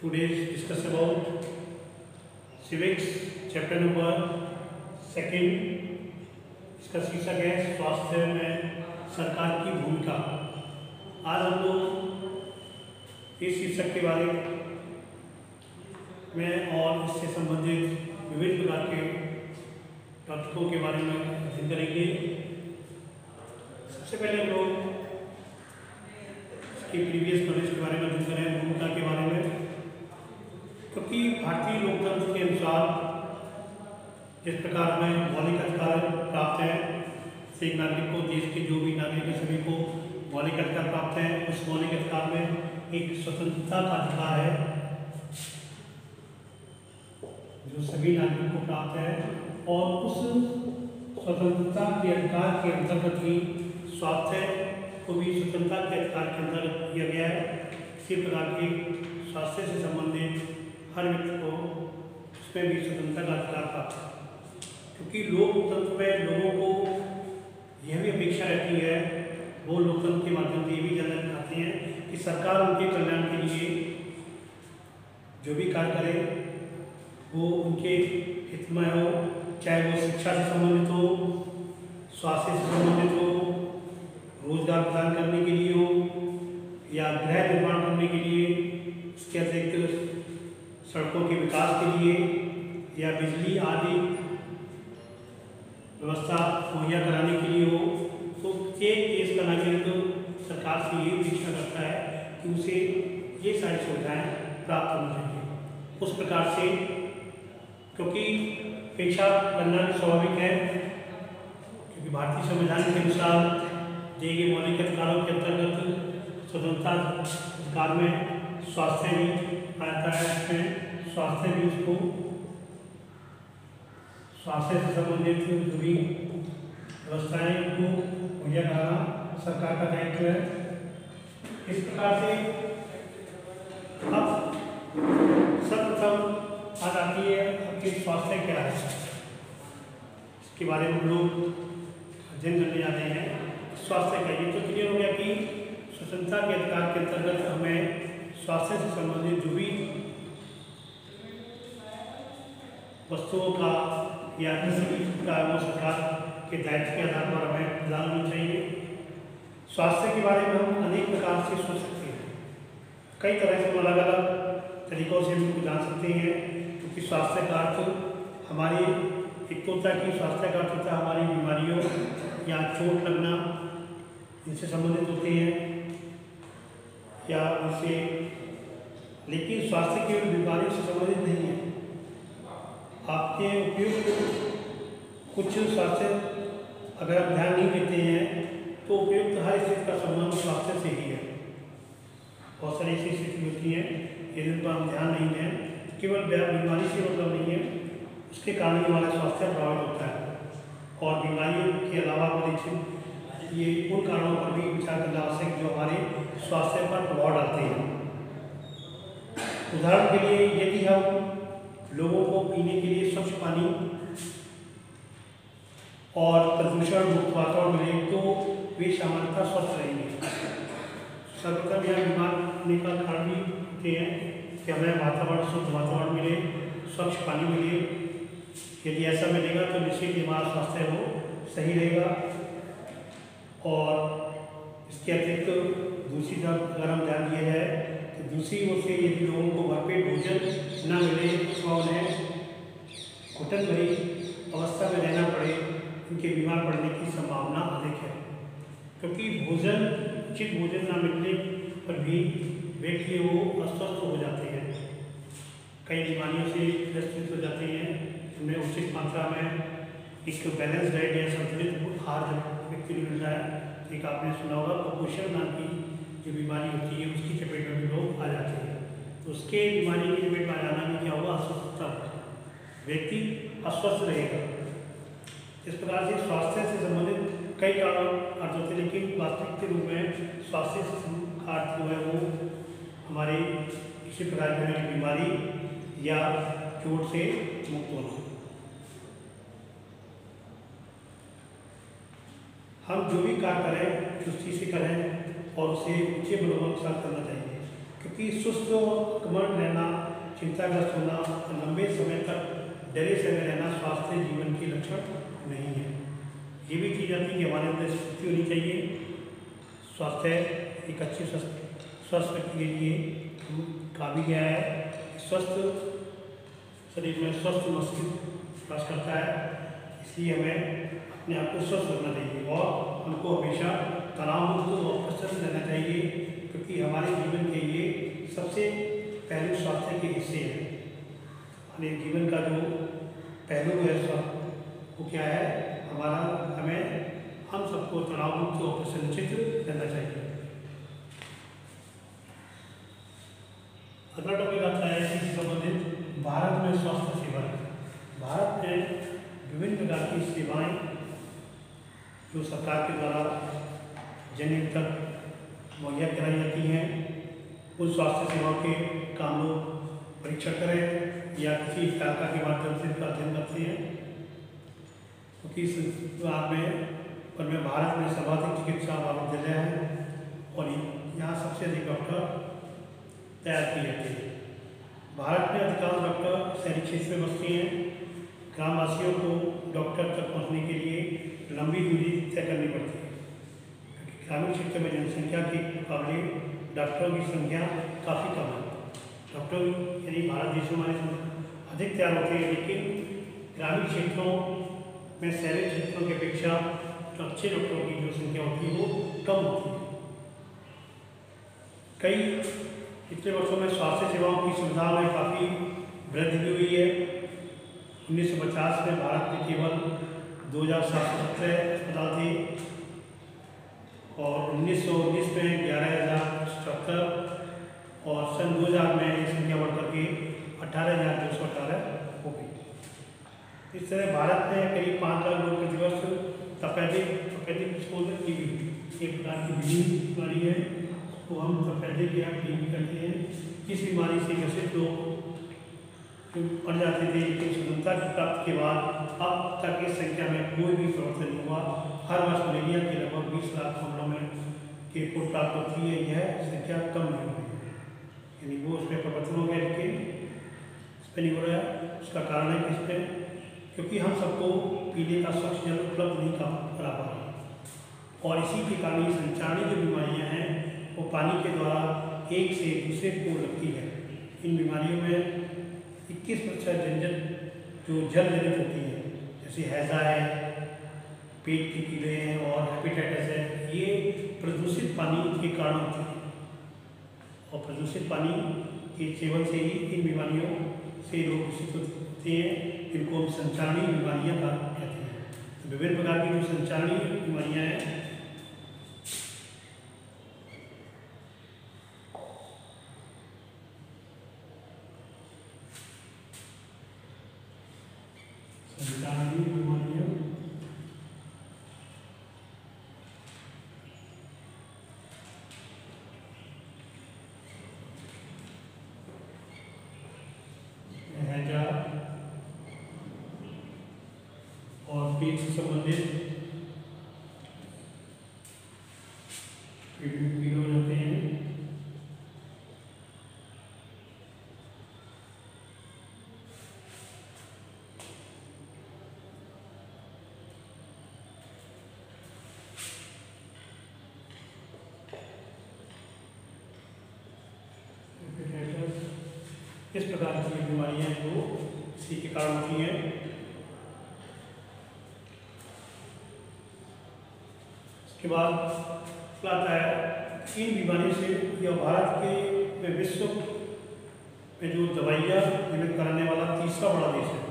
Today's discuss about civics chapter number second. इसका शीर्षक है स्वास्थ्य में सरकार की भूमिका। आज हम लोग इस शीर्षक के बारे में और इससे संबंधित विभिन्न प्रकार के टॉपिकों के बारे में अध्ययन करेंगे। सबसे पहले हम लोग इसकी प्रीवियस नॉलेज के बारे में अध्ययन करें, भूमिका के बारे में। क्योंकि भारतीय लोकतंत्र के अनुसार जिस प्रकार हमें मौलिक अधिकार प्राप्त है, एक नागरिक को, देश के जो भी नागरिक हैं सभी को मौलिक अधिकार प्राप्त है। उस मौलिक अधिकार में एक स्वतंत्रता का अधिकार है जो सभी नागरिकों को प्राप्त है, और उस स्वतंत्रता के अधिकार के अंतर्गत ही स्वास्थ्य को भी स्वतंत्रता के अधिकार के अंतर्गत किया गया है। इसी प्रकार के स्वास्थ्य से संबंधित हर व्यक्ति को उसमें भी स्वतंत्रता का अधिकार प्राप्त है। क्योंकि लोकतंत्र में लोगों को यह भी अपेक्षा रहती है, वो लोकतंत्र के माध्यम से ये भी जानना चाहते हैं कि सरकार उनके कल्याण के लिए जो भी कार्य करे वो उनके हित में हो, चाहे वो शिक्षा से संबंधित हो, स्वास्थ्य से संबंधित हो, रोजगार प्रदान करने के लिए हो, या गृह निर्माण करने के लिए, इसके अतिरिक्त सड़कों के विकास के लिए, या बिजली आदि व्यवस्था मुहैया कराने के लिए हो। तो प्रत्येक देश का नागरिक सरकार से ये अपेक्षा करता है कि उसे ये सारी सुविधाएं प्राप्त होनी चाहिए। उस प्रकार से क्योंकि अपेक्षा करना स्वाभाविक है, क्योंकि भारतीय संविधान के अनुसार दिए गए मौलिक अधिकारों के अंतर्गत स्वतंत्रता अधिकार में स्वास्थ्य भी आता है। इसमें स्वास्थ्य भी उसको स्वास्थ्य से संबंधित जो भी व्यवस्थाएं उनको मुहैया कराना सरकार का दायित्व है। इस प्रकार से अब सर्वप्रथम बात आती है आपके स्वास्थ्य क्या है, इसके बारे में हम लोग अध्ययन करने जा रहे हैं। स्वास्थ्य का ये तो क्लियर हो गया कि स्वतंत्रता के अधिकार के अंतर्गत हमें स्वास्थ्य से संबंधित जो भी वस्तुओं का या किसी भी का वो सरकार के दायित्व के आधार पर हमें प्रदान होनी चाहिए। स्वास्थ्य के बारे में हम अनेक प्रकार से सोच सकते हैं, कई तरह से अलग अलग तरीकों से हम जान सकते हैं। क्योंकि स्वास्थ्य का अर्थ हमारी एक तो होता है कि स्वास्थ्य का अर्थ होता है हमारी बीमारियों या चोट लगना, इनसे संबंधित होते हैं या उनसे, लेकिन स्वास्थ्य केवल बीमारियों से संबंधित नहीं है। आपके उपयुक्त कुछ स्वास्थ्य अगर आप ध्यान नहीं देते हैं तो उपयुक्त हर स्थिति का संबंध स्वास्थ्य से ही है। बहुत सारी ऐसी स्थिति होती हैं जिन पर हम ध्यान नहीं दें, केवल बीमारी से मतलब नहीं है, उसके कारण ही हमारा स्वास्थ्य प्रभावित होता है। और बीमारियों के अलावा ये उन कारणों पर भी विचार करना आवश्यक जो हमारे स्वास्थ्य पर प्रभाव डालते हैं। उदाहरण के लिए यदि हम लोगों को पीने के लिए स्वच्छ पानी और प्रदूषण मुक्त वातावरण मिले तो वे सामान्यतः स्वस्थ रहेंगे। सर्वप्रथम यह बीमार होने का कारण भी होते हैं कि हमें वातावरण, शुद्ध वातावरण मिले, स्वच्छ पानी मिले। यदि ऐसा मिलेगा तो निश्चित ही हमारा स्वास्थ्य वो सही रहेगा। और इसके अतिरिक्त दूसरी तरफ अगर हम ध्यान दिया जाए तो दूसरी ओर से यदि लोगों को भरपेट भोजन न मिले तो उन्हें घुटन भरी अवस्था में रहना पड़े, उनके बीमार पड़ने की संभावना अधिक है। क्योंकि भोजन, उचित भोजन न मिलने पर भी व्यक्ति वो अस्वस्थ हो जाते हैं, कई बीमारियों से ग्रसित हो जाते हैं। उन्हें उचित मात्रा में एक बैलेंस डाइट या संतुलित आहार जब व्यक्ति को मिल रहा है, एक आपने सुना होगा कुपोषण नाम की जो बीमारी होती है उसकी चपेट में भी लोग आ जाते हैं। तो उसके बीमारी की चपेट में आ जाना में क्या होगा, अस्वस्थता, व्यक्ति अस्वस्थ रहेगा। इस प्रकार से स्वास्थ्य से संबंधित कई कारण अर्थ होते हैं, लेकिन वास्तविक के रूप में स्वास्थ्य का अर्थ जो है वो हमारे किसी प्रकार की बीमारी या चोट से मुक्त होना। हम जो भी कार्य करें चुस्ती से करें और उसे ऊंचे मनोबल के साथ करना चाहिए। क्योंकि सुस्त और कमर रहना चिंताग्रस्त होना, लंबे समय तक डरे से रहना स्वास्थ्य जीवन के लक्षण नहीं है। ये भी चीज़ आती है कि हमारे अंदर स्फूर्ति होनी चाहिए। स्वास्थ्य एक अच्छे स्वस्थ व्यक्ति के लिए कहा भी गया है, स्वस्थ शरीर में स्वस्थ मस्तिष्क वास करता है, इसलिए हमें अपने आप को स्वस्थ रखना चाहिए और हमको हमेशा तनाव मुक्त और प्रसन्न रहना चाहिए, क्योंकि हमारे जीवन के ये सबसे पहलू स्वास्थ्य के हिस्से हैं। हमारे जीवन का जो पहलू है स्वास्थ्य वो क्या है, हम सबको तनाव मुक्त और प्रसन्नचित्त रहना चाहिए। अगला टॉपिक आता है इसी से संबंधित भारत में स्वास्थ्य सेवाएं। भारत में विभिन्न प्रकार की सेवाएं जो सरकार के द्वारा जनहित तक मुहैया कराई जाती हैं, उन स्वास्थ्य सेवाओं के का हम लोग परीक्षण करें या किसी शाखा के माध्यम से इसका अध्ययन करते हैं, क्योंकि में भारत में सर्वाधिक चिकित्सा महाविद्यालय है और यहाँ सबसे अधिक डॉक्टर तैयार किए जाते हैं। भारत में अधिकांश डॉक्टर शहरी क्षेत्र में बसते हैं। ग्रामवासियों को डॉक्टर तक पहुँचने के लिए लंबी दूरी तय करनी पड़ती है, क्योंकि ग्रामीण क्षेत्र में जनसंख्या के मुकाबले डॉक्टरों की संख्या काफ़ी कम है। डॉक्टर यानी भारत देश में अधिक तैयार होते हैं, लेकिन ग्रामीण क्षेत्रों में शहरी क्षेत्रों की अपेक्षा जो अच्छे डॉक्टरों की जो संख्या होती है वो कम होती है। कई पिछले वर्षों में स्वास्थ्य सेवाओं की सुविधा में काफ़ी वृद्धि भी हुई है। 1950 में भारत में केवल 2717 अस्पताल थे और 1919 में 11,077 और सन 2000 में ये संख्या बढ़कर के 18,218 हो गई। इस तरह भारत में करीब 5 लाख लोग प्रतिवर्ष तपेदिक डिस्पोजल की भी एक प्रकार की बीमारी है, तो हम तपेदिक या टीबी करते हैं। इस बीमारी से ग्रसित लोग पड़ जाते थे, लेकिन स्वतंत्रता की प्राप्ति के बाद अब तक इस संख्या में कोई भी परिवर्तन नहीं हुआ। हर वर्ष मलेरिया के लगभग 20 लाख मामलों में की रिपोर्ट प्राप्त होती है, यह संख्या कम नहीं हुई है, यानी वो उसमें परिवर्तन हो गया, लेकिन इस पर नहीं हो रहा है। उसका कारण है किस पे, क्योंकि हम सबको पीने का स्वच्छ जल उपलब्ध नहीं करा पा रहे, और इसी के कारण संचारी जो बीमारियां हैं वो पानी के द्वारा एक से दूसरे को लगती है। इन बीमारियों में 21% जो जल जनित होती है, जैसे हैजा है, पेट के कीड़े हैं और हेपेटाइटिस है, ये प्रदूषित पानी के कारण होती है, और प्रदूषित पानी के सेवन से ही इन बीमारियों से लोग ग्रसित होते हैं। इनको हम संचारणीय बीमारियां कहते हैं। तो विभिन्न प्रकार की जो संचारणीय बीमारियां हैं, और पेट से संबंधित कीड़े हो जाते हैं। इस प्रकार की बीमारियां जो इसी के कारण होती हैं। के बाद आता है इन बीमारियों से यह भारत के विश्व में जो दवाइयाँ निर्मित कराने वाला तीसरा बड़ा देश है।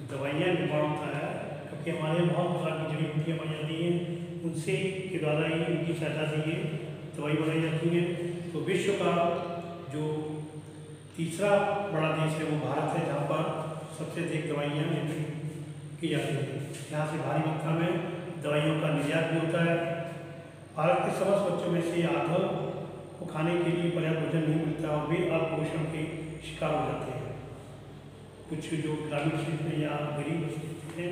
दवाइयाँ निर्माण होता है, क्योंकि हमारे बहुत प्रकार की जड़ी बूटियाँ पाई जाती हैं, उनसे के द्वारा ही उनकी सहायता से ये दवाई बनाई जाती है। तो विश्व का जो तीसरा बड़ा देश है वो भारत है, जहाँ पर सबसे अधिक दवाइयाँ निर्मित की जाती है। यहाँ से भारी मात्रा में दवाइयों का निर्यात भी होता है। भारत के समस्त बच्चों में से आधा को खाने के लिए पर्याप्त भोजन नहीं मिलता और वे अकुपोषण के शिकार हो जाते हैं। कुछ जो ग्रामीण क्षेत्र या गरीब स्थिति हैं,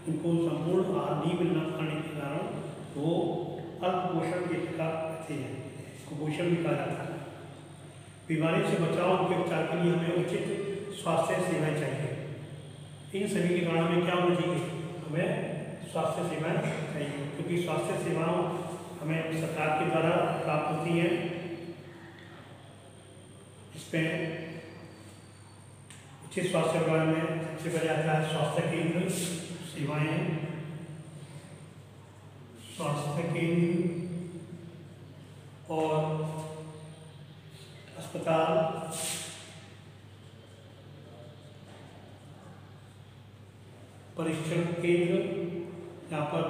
उनको संपूर्ण आहार नहीं मिलना खाने के कारण वो अल्पपोषण के शिकार रहते हैं, कुपोषण भी कहा जाता है। बीमारी से बचाव के उपचार के लिए हमें उचित स्वास्थ्य सेवाएं चाहिए। इन सभी के कारण में क्या होना चाहिए, हमें स्वास्थ्य सेवाएं चाहिए, क्योंकि स्वास्थ्य सेवाओं हमें सरकार के द्वारा प्राप्त होती हैं। इसमें उचित स्वास्थ्य सेवा में सबसे पहले आता है स्वास्थ्य केंद्र सेवाएं, स्वास्थ्य केंद्र और अस्पताल, परीक्षण केंद्र, यहाँ पर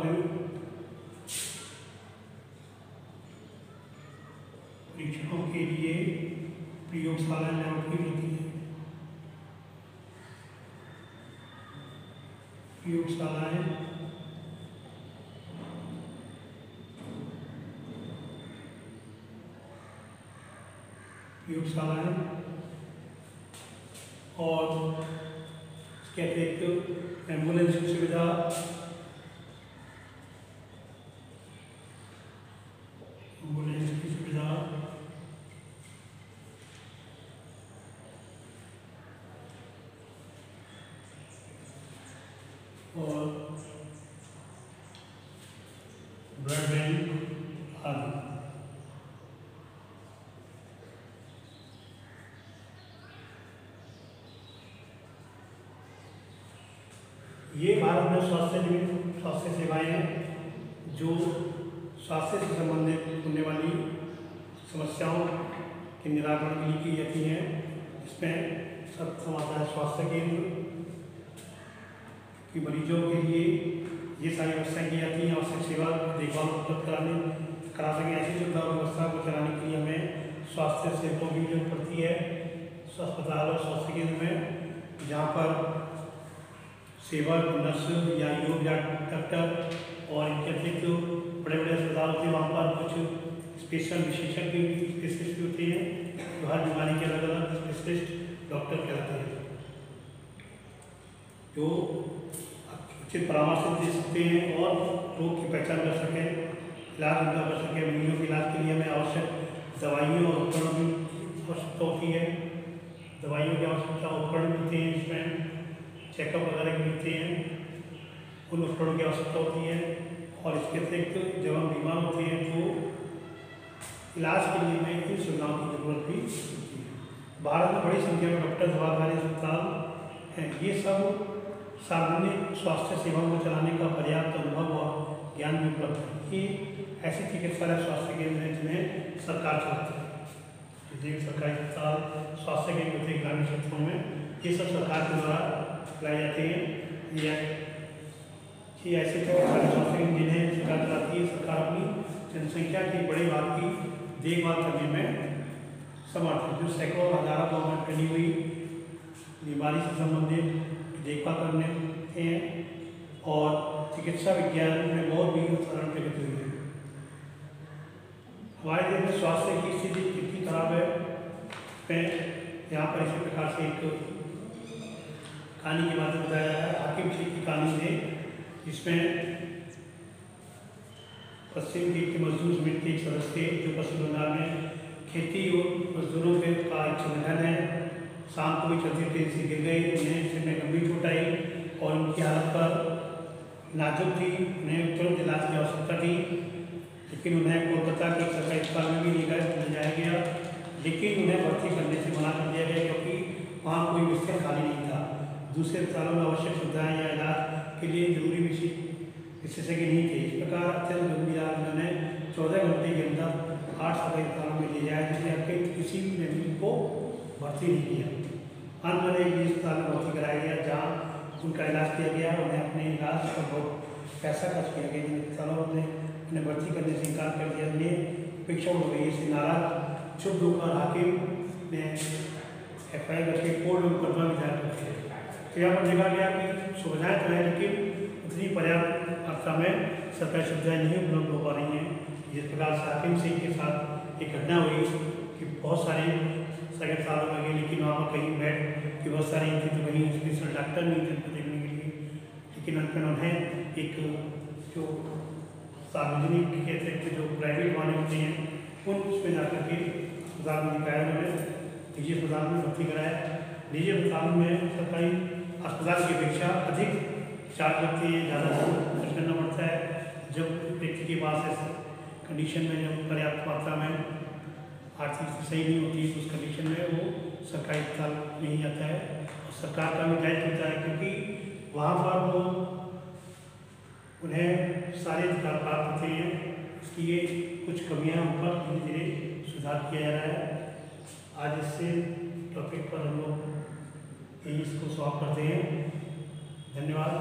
परीक्षणों के लिए प्रयोगशालाएं निर्मित होती हैं। प्रयोगशालाएं और इसके अतिरिक्त एम्बुलेंस की सुविधा, और ब्लड बैंक आदि। ये भारत में स्वास्थ्य सेवाएं हैं जो स्वास्थ्य से संबंधित होने वाली समस्याओं के निराकरण के लिए की जाती हैं। इसमें सब आता है स्वास्थ्य केंद्र कि मरीजों के लिए ये सारी व्यवस्थाएं की जाती हैं। आवश्यक सेवा देखभाल उपलब्ध करा सकें, ऐसी सुविधा व्यवस्था को चलाने के लिए हमें स्वास्थ्य सेवकों की जरूरत पड़ती है। अस्पताल और स्वास्थ्य केंद्र में जहाँ पर सेवक, नर्स या योग या डॉक्टर और इनके अतिरिक्त बड़े बड़े अस्पताल होते हैं, वहाँ पर कुछ स्पेशल विशेषज्ञ स्पेशलिस्ट होते हैं जो हर बीमारी के अलग अलग स्पेशलिस्ट डॉक्टर कहलाते हैं, जो उचित परामर्श दे सकते हैं और रोग की पहचान कर सकें, इलाज उनका कर सकें। मरीजों के इलाज के लिए हमें आवश्यक दवाइयों और उपकरणों की आवश्यकता होती है। दवाइयों की आवश्यकता, उपकरण मिलते हैं, इसमें चेकअप वगैरह मिलते हैं, उन उपकरणों की आवश्यकता होती है। और इसके अतिरिक्त जब हम बीमार होते हैं तो इलाज के लिए हमें इन सुविधाओं की जरूरत भी होती है। भारत में बड़ी संख्या में डॉक्टर, दवाखाने, अस्पताल हैं। ये सब सार्वजनिक स्वास्थ्य सेवाओं को चलाने का पर्याप्त अनुभव और ज्ञान भी उपलब्ध है। ये ऐसे चिकित्सालय स्वास्थ्य केंद्र हैं जिन्हें सरकार चलाती है। जैसे सरकारी अस्पताल, स्वास्थ्य केंद्र होते हैं ग्रामीण क्षेत्रों में, ये सब सरकार के द्वारा चलाए जाते हैं। ये ऐसे चिकित्सालय स्वास्थ्य केंद्र जिन्हें सरकार चलाती है। सरकार अपनी जनसंख्या की बड़े भाग की देखभाल करने में समर्थ है, जो सैकड़ों हजारों गाँव में फैली हुई बीमारी से संबंधित देखभाल करने हैं और चिकित्सा विज्ञान में बहुत भी साधारण प्रगति हुई है। हमारे देश में स्वास्थ्य की स्थिति कितनी खराब है, मैं यहाँ पर इसी प्रकार से एक कहानी के माध्यम बताया है। हाकिम शेख की कहानी है, जिसमें पश्चिम के मजदूर समिति के एक सदस्य जो पश्चिम बंगाल में खेती और मजदूरों के का एक संगठन है, शाम को भी चलती ट्रेन से गिर गए। उन्हें सिर में गंभीर चोट आई और उनकी हालत पर नाजुक थी, उन्हें तुरंत इलाज की आवश्यकता थी। लेकिन उन्हें कोलकाता के सरकारी अस्पताल में भी ले जाया गया, लेकिन उन्हें भर्ती करने से मना कर दिया गया क्योंकि वहाँ कोई बिस्तर खाली नहीं था। दूसरे अस्पतालों में आवश्यक सुविधाएँ या इलाज के लिए जरूरी विशेषज्ञ नहीं थे। इस प्रकार अत्यंत गंभीर हालत में उन्हें 14 घंटे के अंदर 8 सरकारी अस्पतालों में ले जाया, जिससे आपके किसी भी मरीज को भर्ती नहीं किया। अंत में एक अस्पताल में भर्ती कराया गया, जहाँ उनका इलाज किया गया। उन्हें अपने इलाज पर बहुत पैसा खर्च किया गया। जिन अस्पतालों ने उन्हें भर्ती करने से इनकार कर दिया, उन्हें अपेक्षा हो गई। इससे नाराज चुप होकर हाकिम ने FIR करके कोर्ट में मुकदमा भी दायर कर दिया। तो यहाँ पर देखा गया कि सुविधाएँ तो हैं, लेकिन उतनी पर्याप्त मात्रा में सरकारी सुविधाएँ नहीं उपलब्ध हो पा रही हैं। जिस प्रकार से हाकिम सिंह के साथ एक घटना हुई कि बहुत सारे सरकारी अस्पतालों में गए, लेकिन वहाँ पर कहीं बेड की बहुत सारी थी, तो कहीं स्पेशल डॉक्टर नहीं थे उनको देखने के लिए। लेकिन अंत में उन्हें एक जो सार्वजनिक के अतिरिक्त जो प्राइवेट वाले होते हैं, उन उसमें जाकर के अस्पताल में दिखाया, उन्होंने निजी अस्पताल में भर्ती कराया। निजी अस्पताल में सरकारी अस्पताल की अपेक्षा अधिक चार्ज लगती है, ज़्यादा खर्च करना पड़ता है। जब व्यक्ति के पास ऐसे कंडीशन में जब पर्याप्त मात्रा में आर्थिक स्थिति सही नहीं होती तो उस कंडीशन में वो सरकारी अस्पताल नहीं जाता है। और सरकार का भी दायित्व होता है, क्योंकि वहाँ पर वो उन्हें सारे अधिकार प्राप्त होते हैं। इसलिए कुछ कमियाँ उन पर धीरे धीरे सुधार किया जा रहा है। आज इससे टॉपिक पर हम लोग इसको सॉल्व करते हैं। धन्यवाद।